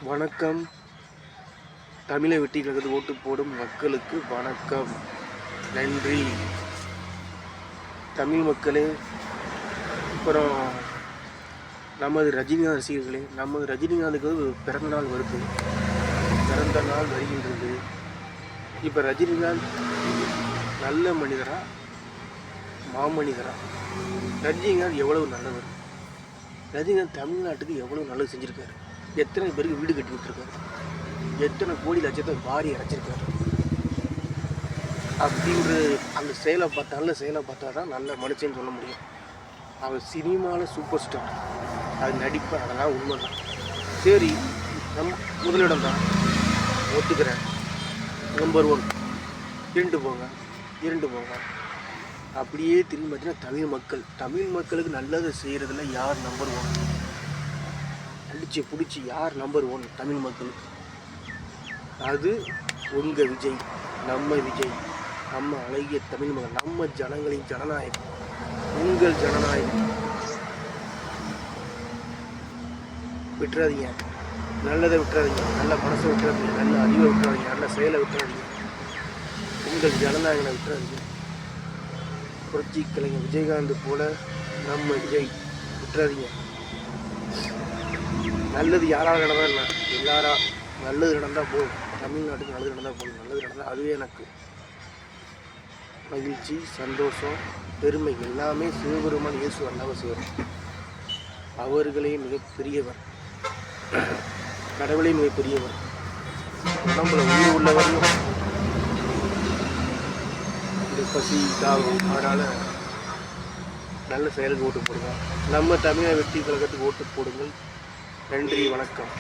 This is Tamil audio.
வணக்கம். தமிழை வெற்றி கழகத்துக்கு ஓட்டு போடும் மக்களுக்கு வணக்கம், நன்றி. தமிழ் மக்களே, அப்புறம் நமது ரஜினிகாந்த் ரசிகர்களே, நமது ரஜினிகாந்துக்கு பிறந்த நாள் வருது, பிறந்த நாள் வருகின்றது. இப்போ ரஜினிகாந்த் நல்ல மனிதரா மாமனிதரா? ரஜினிகாந்த் எவ்வளவு நல்லவர்? ரஜினிகாந்த் தமிழ்நாட்டுக்கு எவ்வளவு நல்லது செஞ்சுருக்காரு? எத்தனை பேருக்கு வீடு கட்டி விட்டுருக்காரு? எத்தனை கோடி லட்சத்தை வாரி அரைச்சிருக்காரு? அப்படின்ற அந்த செயலை பார்த்தா, நல்ல செயலை பார்த்தா தான் நல்ல மனுஷன்னு சொல்ல முடியும். அவர் சினிமாவில் சூப்பர் ஸ்டார், அது நடிப்பு, அதெல்லாம் உண்மை தான். சரி, முதலிடம் தான் ஒத்துக்கிறேன். நம்பர் 1 இரண்டு போங்க. அப்படியே திரும்பி பார்த்தீங்கன்னா தமிழ் மக்களுக்கு நல்லதை செய்கிறதுல யார் நம்பர் 1? அடிச்சு பிடிச்சி யார் நம்பர் 1 தமிழ் மக்களுக்கு? அது உங்கள் விஜய், நம்ம விஜய், நம்ம அழகிய தமிழ் மகன், நம்ம ஜனங்களின் ஜனநாயகம், உங்கள் ஜனநாயகம். விட்டுறாதீங்க, நல்லதை விட்டுறாதீங்க, நல்ல மனசை விட்டுறாதீங்க, நல்ல அறிவை விட்டுறாதீங்க, நல்ல செயலை விட்டுறாதீங்க, உங்கள் ஜனநாயகனை விட்டுறாதீங்க. புரட்சி கலைஞர் விஜயகாந்த் போல நம்ம விஜய் விட்டுறாதீங்க. நல்லது யாராவது நடந்தால் என்ன, எல்லாரா நல்லது நடந்தால் போதும், தமிழ்நாட்டுக்கு நல்லது நடந்தால் போதும். நல்லது நடந்தால் அதுவே எனக்கு மகிழ்ச்சி, சந்தோஷம், பெருமை. எல்லாமே சிவபெருமான் இயேசு அல்லாமல் செய்வார். அவர்களே மிகப்பெரியவர், கடவுளே மிகப்பெரியவர். உடம்புல உயிர் உள்ளவரையும் இந்த பசி தாகம். அதனால் நல்ல செயலுக்கு ஓட்டு போடுங்க. நம்ம தமிழக வெற்றி கழகத்துக்கு ஓட்டு போடுங்கள். நன்றி, வணக்கம்.